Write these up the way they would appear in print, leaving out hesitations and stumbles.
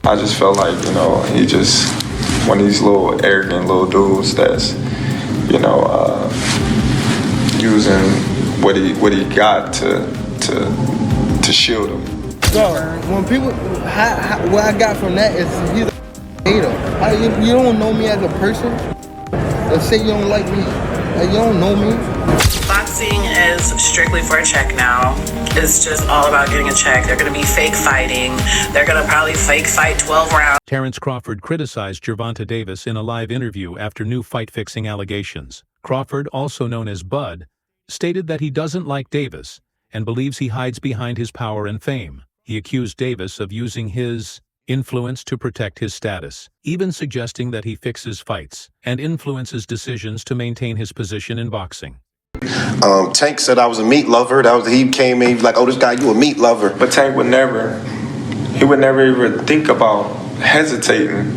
I just felt like, he just one of these little arrogant little dudes that's, using what he got to shield him. So when people, what I got from that is he's a hater. You don't know me as a person. Let's say you don't like me. Like, you don't know me. Boxing is strictly for a check now. It's just all about getting a check. They're going to be fake fighting. They're going to probably fake fight 12 rounds. Terence Crawford criticized Gervonta Davis in a live interview after new fight-fixing allegations. Crawford, also known as Bud, stated that he doesn't like Davis and believes he hides behind his power and fame. He accused Davis of using his influence to protect his status, even suggesting that he fixes fights and influences decisions to maintain his position in boxing. Tank said I was a meat lover. He came in like, oh, this guy, you a meat lover. But Tank would never even think about hesitating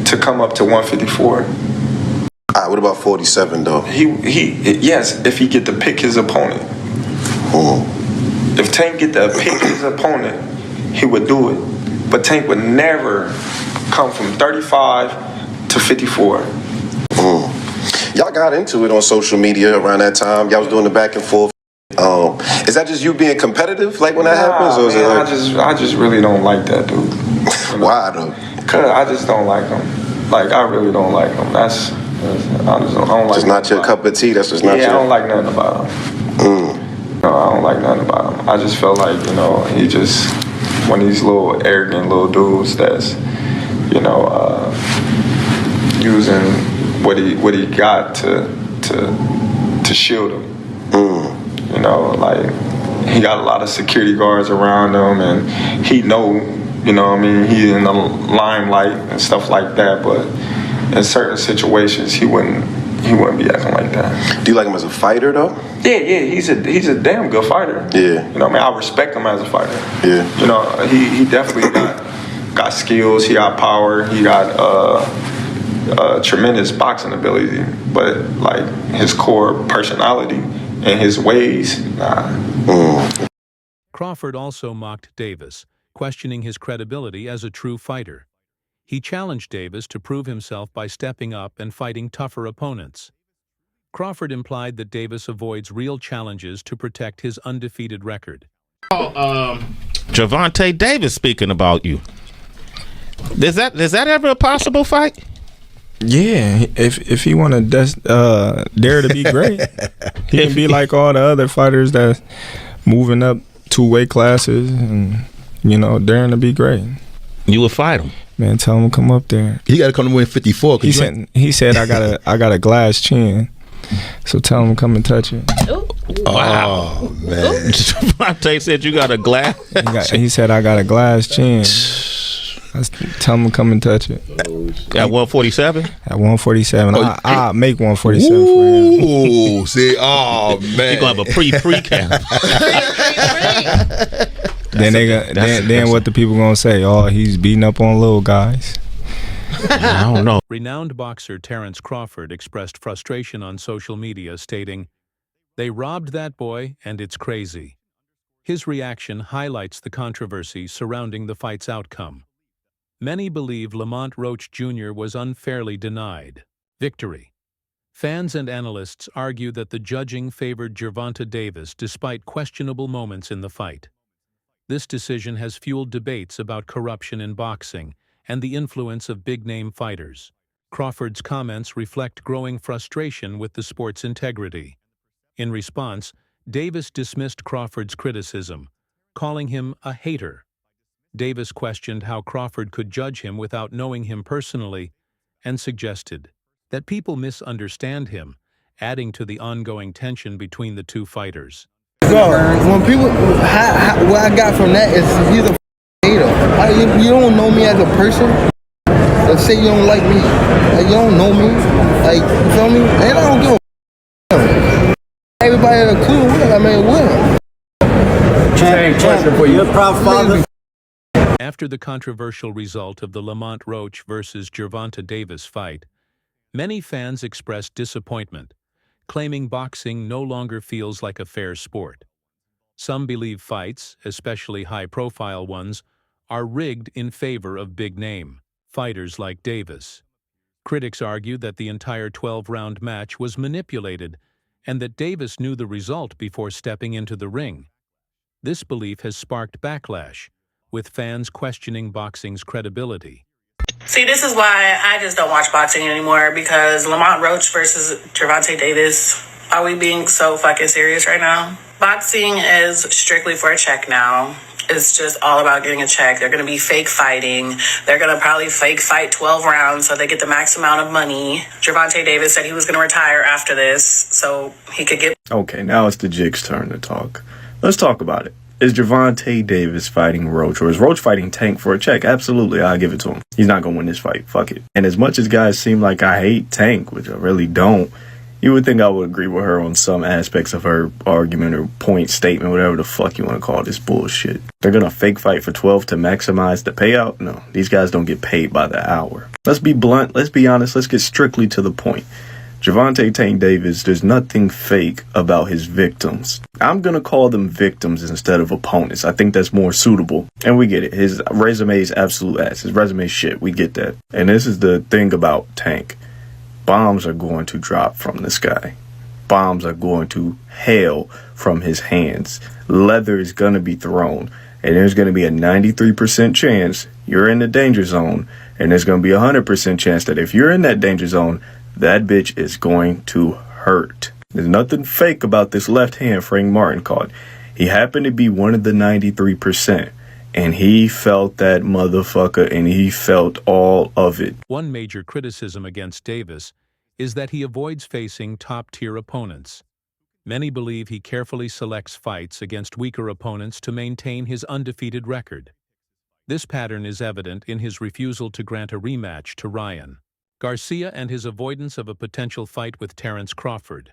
to come up to 154. What about 47 though? Yes, if he get to pick his opponent. If Tank get to pick his opponent, he would do it. But Tank would never come from 35 to 54. Y'all got into it on social media around that time. Y'all was doing the back and forth. Is that just you being competitive, like when that happens, or is it like... I just really don't like that dude. Why though? Cause I just don't like him. Like, I really don't like him. I don't like. Just not your cup of tea. That's just not your. I don't like nothing about him. No, I don't like nothing about him. I just felt like, he just one of these little arrogant little dudes that's, using what he got to shield him. Like, he got a lot of security guards around him, and he he's in the limelight and stuff like that, but in certain situations he wouldn't be acting like that. Do you like him as a fighter though? Yeah, he's a damn good fighter. Yeah. I respect him as a fighter. Yeah. He definitely got skills, he got power, he got tremendous boxing ability, but like his core personality and his ways, nah. Crawford also mocked Davis, questioning his credibility as a true fighter. He challenged Davis to prove himself by stepping up and fighting tougher opponents. Crawford implied that Davis avoids real challenges to protect his undefeated record. Gervonta Davis speaking about you. Is that ever a possible fight? Yeah, if he want to dare to be great, he can be like all the other fighters that moving up 2 weight classes and daring to be great. You would fight him, man. Tell him to come up there. He got to come to win 54. He said I got a glass chin, so tell him to come and touch it. Wow, man. Gervonta said you got a glass. He said I got a glass chin. Tell him to come and touch it. At 147? At 147. I'll make 147 for him. Ooh, see, oh, man. You're going to have a pre-camp. Then what the people going to say? Oh, he's beating up on little guys. I don't know. Renowned boxer Terence Crawford expressed frustration on social media, stating, "They robbed that boy, and it's crazy." His reaction highlights the controversy surrounding the fight's outcome. Many believe Lamont Roach Jr. was unfairly denied victory. Fans and analysts argue that the judging favored Gervonta Davis despite questionable moments in the fight. This decision has fueled debates about corruption in boxing and the influence of big-name fighters. Crawford's comments reflect growing frustration with the sport's integrity. In response, Davis dismissed Crawford's criticism, calling him a hater. Davis questioned how Crawford could judge him without knowing him personally and suggested that people misunderstand him, adding to the ongoing tension between the two fighters. So when people, what I got from that is he's a hater. You don't know me as a person. Let's say you don't like me. Like, you don't know me. Like, you feel me? And I don't give a everybody had a clue. What? Same question for you. You're a proud father. After the controversial result of the Lamont Roach versus Gervonta Davis fight, many fans expressed disappointment, claiming boxing no longer feels like a fair sport. Some believe fights, especially high-profile ones, are rigged in favor of big-name fighters like Davis. Critics argue that the entire 12-round match was manipulated and that Davis knew the result before stepping into the ring. This belief has sparked backlash, with fans questioning boxing's credibility. See, this is why I just don't watch boxing anymore, because Lamont Roach versus Gervonta Davis. Are we being so fucking serious right now? Boxing is strictly for a check now. It's just all about getting a check. They're going to be fake fighting. They're going to probably fake fight 12 rounds so they get the max amount of money. Gervonta Davis said he was going to retire after this so he could get... Okay, now it's the Jig's turn to talk. Let's talk about it. Is Gervonta Davis fighting Roach, or is Roach fighting Tank for a check? Absolutely, I'll give it to him. He's not going to win this fight. Fuck it. And as much as guys seem like I hate Tank, which I really don't, you would think I would agree with her on some aspects of her argument or point statement, whatever the fuck you want to call this bullshit. They're going to fake fight for 12 to maximize the payout? No, these guys don't get paid by the hour. Let's be blunt. Let's be honest. Let's get strictly to the point. Gervonta Tank Davis, there's nothing fake about his victims. I'm going to call them victims instead of opponents. I think that's more suitable. And we get it. His resume is absolute ass. His resume is shit. We get that. And this is the thing about Tank. Bombs are going to drop from this guy. Bombs are going to hail from his hands. Leather is going to be thrown. And there's going to be a 93% chance you're in the danger zone. And there's going to be a 100% chance that if you're in that danger zone, that bitch is going to hurt. There's nothing fake about this left hand Frank Martin caught. He happened to be one of the 93%. And he felt that motherfucker, and he felt all of it. One major criticism against Davis is that he avoids facing top-tier opponents. Many believe he carefully selects fights against weaker opponents to maintain his undefeated record. This pattern is evident in his refusal to grant a rematch to Ryan Garcia and his avoidance of a potential fight with Terence Crawford.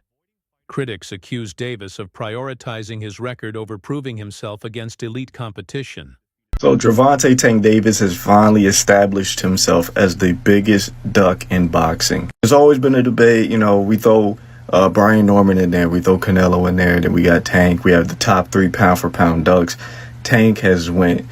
Critics accuse Davis of prioritizing his record over proving himself against elite competition. So Gervonta Tank Davis has finally established himself as the biggest duck in boxing. There's always been a debate, we throw Brian Norman in there, we throw Canelo in there, then we got Tank, we have the top 3 pound-for-pound ducks. Tank has went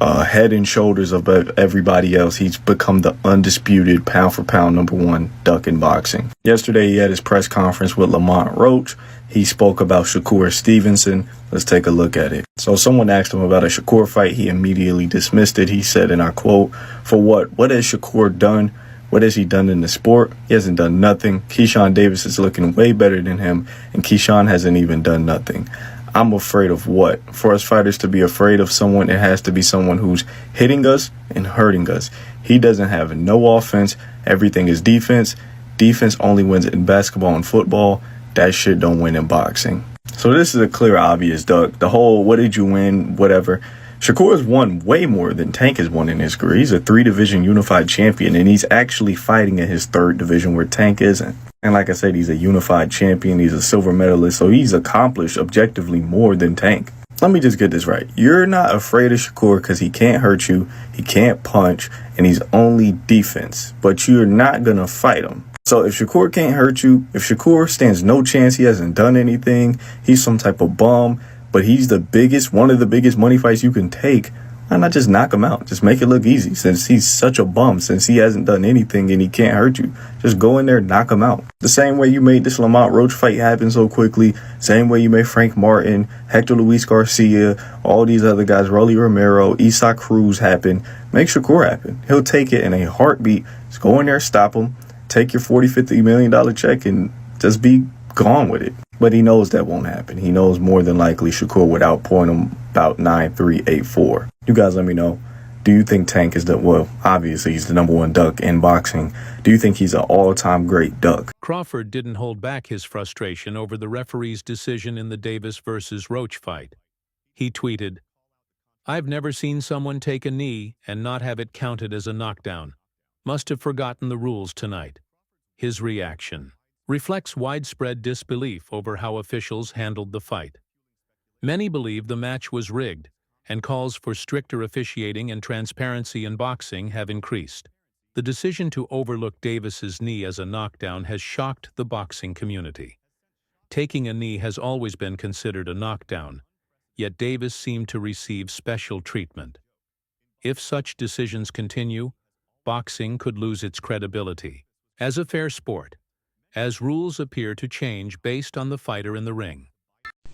head and shoulders above everybody else. He's become the undisputed pound-for-pound #1 duck in boxing. Yesterday, he had his press conference with Lamont Roach. He spoke about Shakur Stevenson. Let's take a look at it. So someone asked him about a Shakur fight. He immediately dismissed it. He said, and I quote, "For what? What has Shakur done? What has he done in the sport? He hasn't done nothing. Keyshawn Davis is looking way better than him, and Keyshawn hasn't even done nothing. I'm afraid of what? For us fighters to be afraid of someone, it has to be someone who's hitting us and hurting us. He doesn't have no offense. Everything is defense. Defense only wins in basketball and football. That shit don't win in boxing." So this is a clear, obvious duck. The whole, what did you win, whatever. Shakur has won way more than Tank has won in his career. He's a 3-division unified champion, and he's actually fighting in his 3rd division where Tank isn't. And like I said, he's a unified champion. He's a silver medalist, so he's accomplished objectively more than Tank. Let me just get this right. You're not afraid of Shakur because he can't hurt you, he can't punch, and he's only defense. But you're not going to fight him. So if Shakur can't hurt you, if Shakur stands no chance, he hasn't done anything, he's some type of bum, but he's one of the biggest money fights you can take, why not just knock him out? Just make it look easy, since he's such a bum, since he hasn't done anything and he can't hurt you. Just go in there and knock him out. The same way you made this Lamont Roach fight happen so quickly, same way you made Frank Martin, Hector Luis Garcia, all these other guys, Rolly Romero, Isaac Cruz happen. Make Shakur happen. He'll take it in a heartbeat. Just go in there, stop him, take your $40-50 million check and just be gone with it. But he knows that won't happen. He knows more than likely Shakur would outpoint him about 9-3, 8-4. You guys let me know. Do you think Tank is obviously he's the #1 duck in boxing. Do you think he's an all-time great duck? Crawford didn't hold back his frustration over the referee's decision in the Davis versus Roach fight. He tweeted, "I've never seen someone take a knee and not have it counted as a knockdown. Must have forgotten the rules tonight." His reaction reflects widespread disbelief over how officials handled the fight. Many believe the match was rigged, and calls for stricter officiating and transparency in boxing have increased. The decision to overlook Davis's knee as a knockdown has shocked the boxing community. Taking a knee has always been considered a knockdown, yet Davis seemed to receive special treatment. If such decisions continue, boxing could lose its credibility as a fair sport, as rules appear to change based on the fighter in the ring.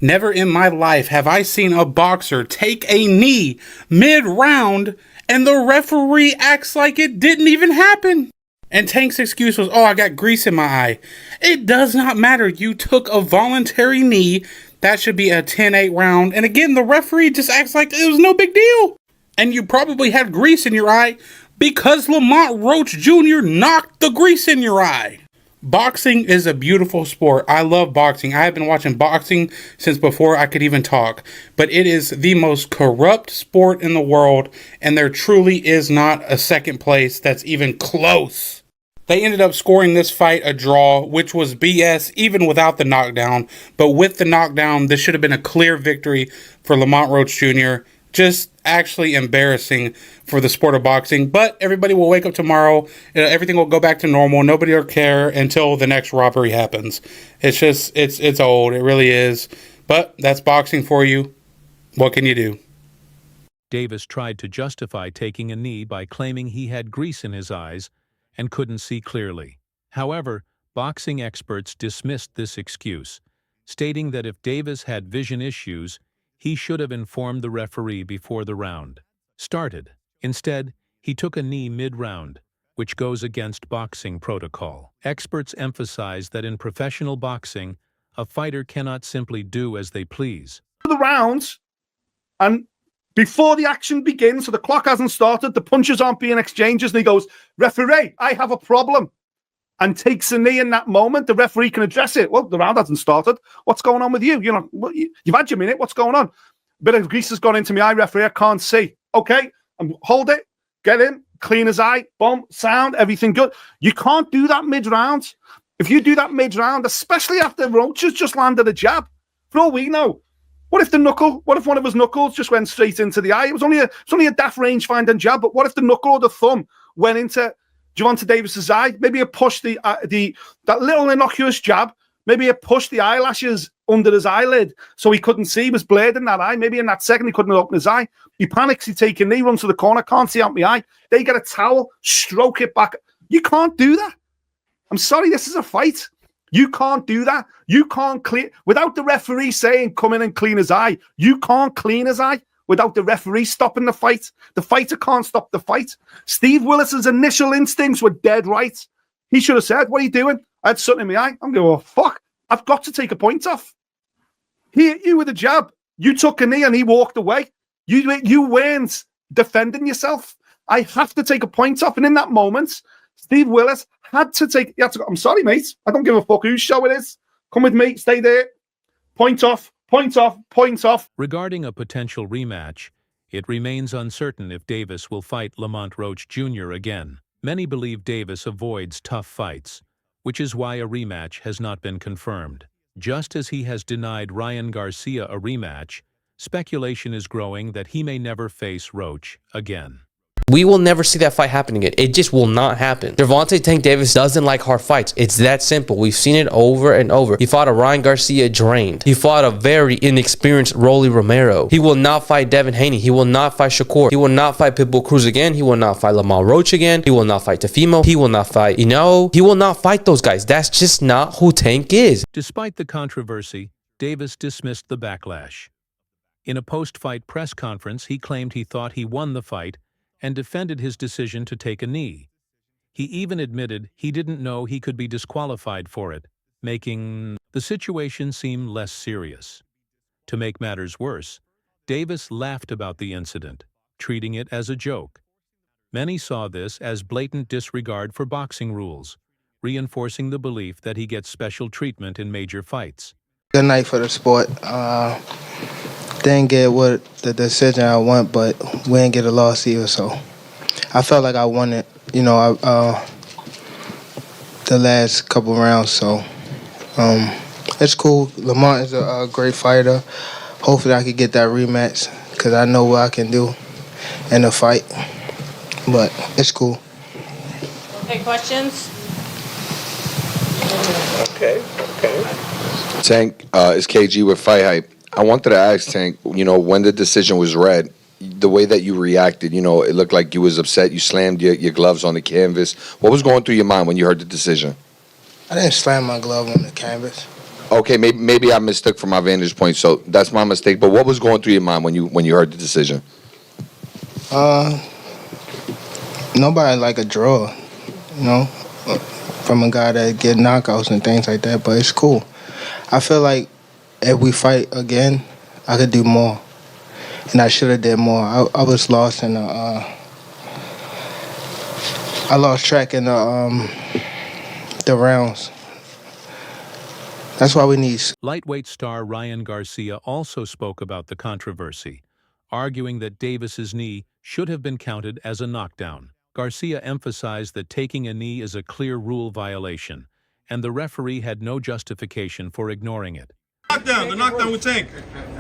Never in my life have I seen a boxer take a knee mid-round and the referee acts like it didn't even happen. And Tank's excuse was, oh, I got grease in my eye. It does not matter. You took a voluntary knee. That should be a 10-8 round. And again, the referee just acts like it was no big deal. And you probably had grease in your eye because Lamont Roach Jr. knocked the grease in your eye. Boxing is a beautiful sport. I love boxing. I have been watching boxing since before I could even talk. But it is the most corrupt sport in the world, and there truly is not a second place that's even close. They ended up scoring this fight a draw, which was BS even without the knockdown. But with the knockdown, this should have been a clear victory for Lamont Roach Jr., just actually embarrassing for the sport of boxing. But everybody will wake up tomorrow. Everything will go back to normal. Nobody will care until the next robbery happens. It's just, it's old. It really is. But that's boxing for you. What can you do? Davis tried to justify taking a knee by claiming he had grease in his eyes and couldn't see clearly. However, boxing experts dismissed this excuse, stating that if Davis had vision issues, he should have informed the referee before the round started. Instead, he took a knee mid-round, which goes against boxing protocol. Experts emphasize that in professional boxing, a fighter cannot simply do as they please. The rounds, and before the action begins, so the clock hasn't started, the punches aren't being exchanged, and he goes, referee, I have a problem, and takes a knee in that moment. The referee can address it. Well, the round hasn't started. What's going on with you? You know, you've had your minute. What's going on? Bit of grease has gone into my eye, referee. I can't see. Okay, hold it. Get in. Clean his eye. Boom. Sound. Everything good. You can't do that mid-round. If you do that mid-round, especially after Roach has just landed a jab, for all we know, what if one of his knuckles just went straight into the eye? It was only a daft range-finding jab, but what if the knuckle or the thumb went into Gervonta Davis's eye? Maybe it pushed that little innocuous jab. Maybe it pushed the eyelashes under his eyelid so he couldn't see. He was blurred in that eye. Maybe in that second he couldn't open his eye. He panics. He takes a knee, runs to the corner. Can't see out my eye. They get a towel, stroke it back. You can't do that. I'm sorry. This is a fight. You can't do that. You can't clean without the referee saying, "Come in and clean his eye." You can't clean his eye without the referee stopping the fight. The fighter can't stop the fight. Steve Willis's initial instincts were dead right. He should have said, "What are you doing? I had something in my eye." I'm going, "Oh, fuck. I've got to take a point off." He hit you with a jab. You took a knee and he walked away. You weren't defending yourself. I have to take a point off. And in that moment, Steve Willis had to take... I'm sorry, mate. I don't give a fuck whose show it is. Come with me. Stay there. Point off. Point off. Point off. Regarding a potential rematch, it remains uncertain if Davis will fight Lamont Roach Jr. again. Many believe Davis avoids tough fights, which is why a rematch has not been confirmed. Just as he has denied Ryan Garcia a rematch, speculation is growing that he may never face Roach again. We will never see that fight happen again. It just will not happen. Gervonta Tank Davis doesn't like hard fights. It's that simple. We've seen it over and over. He fought a Ryan Garcia drained. He fought a very inexperienced Rolly Romero. He will not fight Devin Haney. He will not fight Shakur. He will not fight Pitbull Cruz again. He will not fight Lamont Roach again. He will not fight Tefimo. He will not fight He will not fight those guys. That's just not who Tank is. Despite the controversy, Davis dismissed the backlash. In a post-fight press conference, he claimed he thought he won the fight and defended his decision to take a knee. He even admitted he didn't know he could be disqualified for it, making the situation seem less serious. To make matters worse, Davis laughed about the incident, treating it as a joke. Many saw this as blatant disregard for boxing rules, reinforcing the belief that he gets special treatment in major fights. Good night for the sport. Didn't get what the decision I want, but we didn't get a loss either, so I felt like I won it, the last couple rounds, so it's cool. Lamont is a great fighter. Hopefully I can get that rematch because I know what I can do in a fight, but it's cool. Okay, questions? Okay. Tank, it's KG with Fight Hype. I wanted to ask Tank, when the decision was read, the way that you reacted, it looked like you was upset. You slammed your gloves on the canvas. What was going through your mind when you heard the decision? I didn't slam my glove on the canvas. Okay, maybe I mistook from my vantage point, so that's my mistake. But what was going through your mind when you heard the decision? Nobody like a draw, from a guy that get knockouts and things like that. But it's cool. I feel like if we fight again, I could do more, and I should have did more. I was lost in the. I lost track in the rounds. That's why we need. Lightweight star Ryan Garcia also spoke about the controversy, arguing that Davis's knee should have been counted as a knockdown. Garcia emphasized that taking a knee is a clear rule violation, and the referee had no justification for ignoring it. The knockdown with Tank.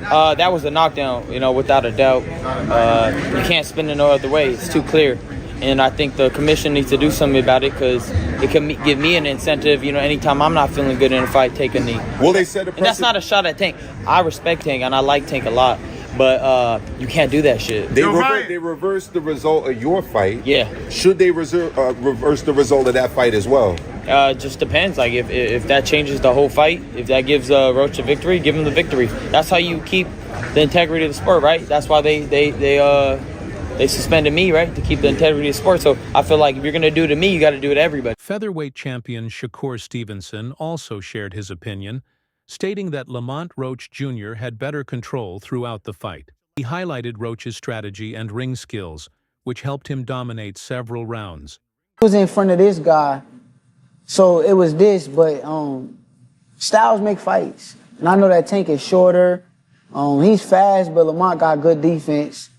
That was a knockdown, without a doubt. You can't spin it no other way. It's too clear. And I think the commission needs to do something about it because it can give me an incentive, anytime I'm not feeling good in a fight, take a knee. Will they set a precedent? And that's not a shot at Tank. I respect Tank and I like Tank a lot. But you can't do that shit. They reversed the result of your fight. Yeah. Should they reverse the result of that fight as well? Just depends. Like if that changes the whole fight, if that gives Roach a victory, give him the victory. That's how you keep the integrity of the sport, right? That's why they suspended me, right, to keep the integrity of the sport. So I feel like if you're gonna do it to me, you got to do it to everybody. Featherweight champion Shakur Stevenson also shared his opinion, stating that Lamont Roach Jr. had better control throughout the fight. He highlighted Roach's strategy and ring skills, which helped him dominate several rounds. I was in front of this guy, so it was this, but styles make fights. And I know that Tank is shorter. He's fast, but Lamont got good defense.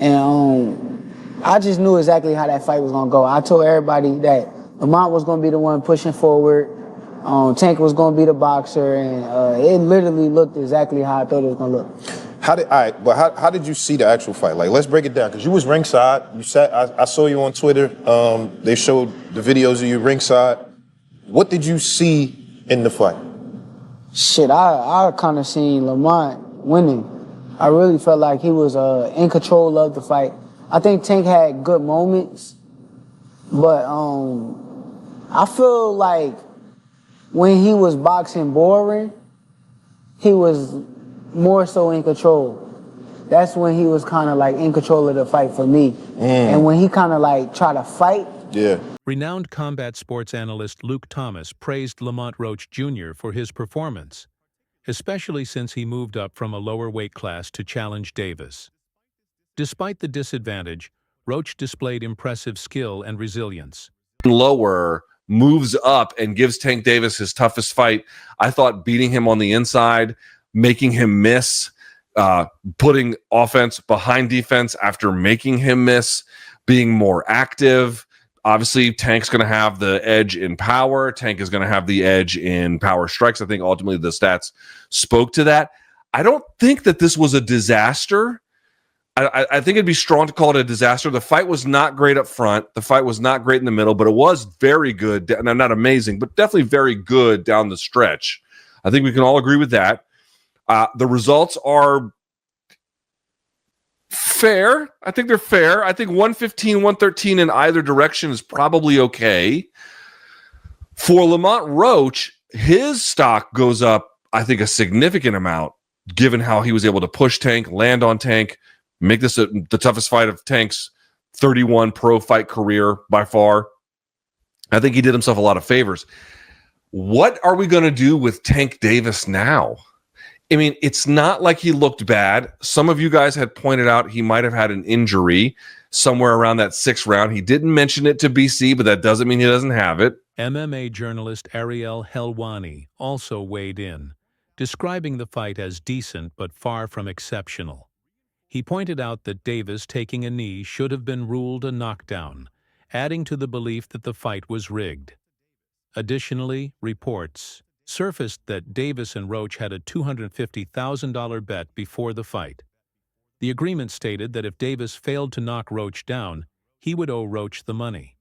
And I just knew exactly how that fight was going to go. I told everybody that Lamont was going to be the one pushing forward. Tank was going to be the boxer, and it literally looked exactly how I thought it was going to look. How did you see the actual fight? Like, let's break it down, because you was ringside. You sat. I saw you on Twitter. They showed the videos of you ringside. What did you see in the fight? Shit, I kind of seen Lamont winning. I really felt like he was in control of the fight. I think Tank had good moments, but I feel like when he was boxing boring, he was more so in control. That's when he was kind of like in control of the fight for me. And when he kind of like tried to fight. Yeah. Renowned combat sports analyst Luke Thomas praised Lamont Roach Jr. for his performance, especially since he moved up from a lower weight class to challenge Davis. Despite the disadvantage, Roach displayed impressive skill and resilience. Lower moves up and gives Tank Davis his toughest fight. I thought beating him on the inside, making him miss, putting offense behind defense after making him miss, being more active. Obviously, Tank's going to have the edge in power. Tank is going to have the edge in power strikes. I think ultimately the stats spoke to that. I don't think that this was a disaster. I think it'd be strong to call it a disaster. The fight was not great up front. The fight was not great in the middle, but it was very good. Not amazing, but definitely very good down the stretch. I think we can all agree with that. The results are fair. I think they're fair. I think 115, 113 in either direction is probably okay. For Lamont Roach, his stock goes up, I think, a significant amount, given how he was able to push Tank, land on Tank, make this the toughest fight of Tank's 31 pro fight career by far. I think he did himself a lot of favors. What are we going to do with Tank Davis now? I mean, it's not like he looked bad. Some of you guys had pointed out he might have had an injury somewhere around that 6th round. He didn't mention it to BC, but that doesn't mean he doesn't have it. MMA journalist Ariel Helwani also weighed in, describing the fight as decent but far from exceptional. He pointed out that Davis taking a knee should have been ruled a knockdown, adding to the belief that the fight was rigged. Additionally, reports surfaced that Davis and Roach had a $250,000 bet before the fight. The agreement stated that if Davis failed to knock Roach down, he would owe Roach the money.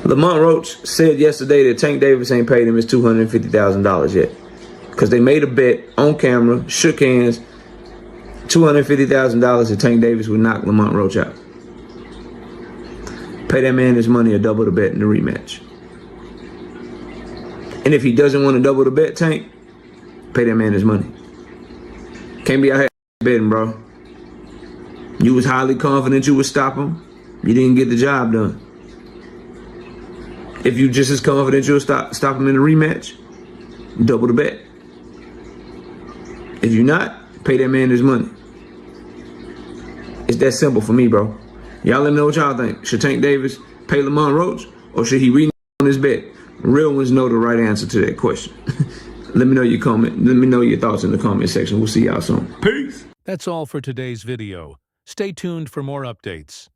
Lamont Roach said yesterday that Tank Davis ain't paid him his $250,000 yet, because they made a bet on camera, shook hands, $250,000 if Tank Davis would knock Lamont Roach out. Pay that man his money or double the bet in the rematch. And if he doesn't want to double the bet, Tank, pay that man his money. Can't be out here betting, bro. You was highly confident you would stop him. You didn't get the job done. If you just as confident you'll stop him in the rematch, double the bet. If you're not, pay that man his money. It's that simple for me, bro. Y'all let me know what y'all think. Should Tank Davis pay Lamont Roach, or should he renege on his bet? Real ones know the right answer to that question. Let me know your comment. Let me know your thoughts in the comment section. We'll see y'all soon. Peace. That's all for today's video. Stay tuned for more updates.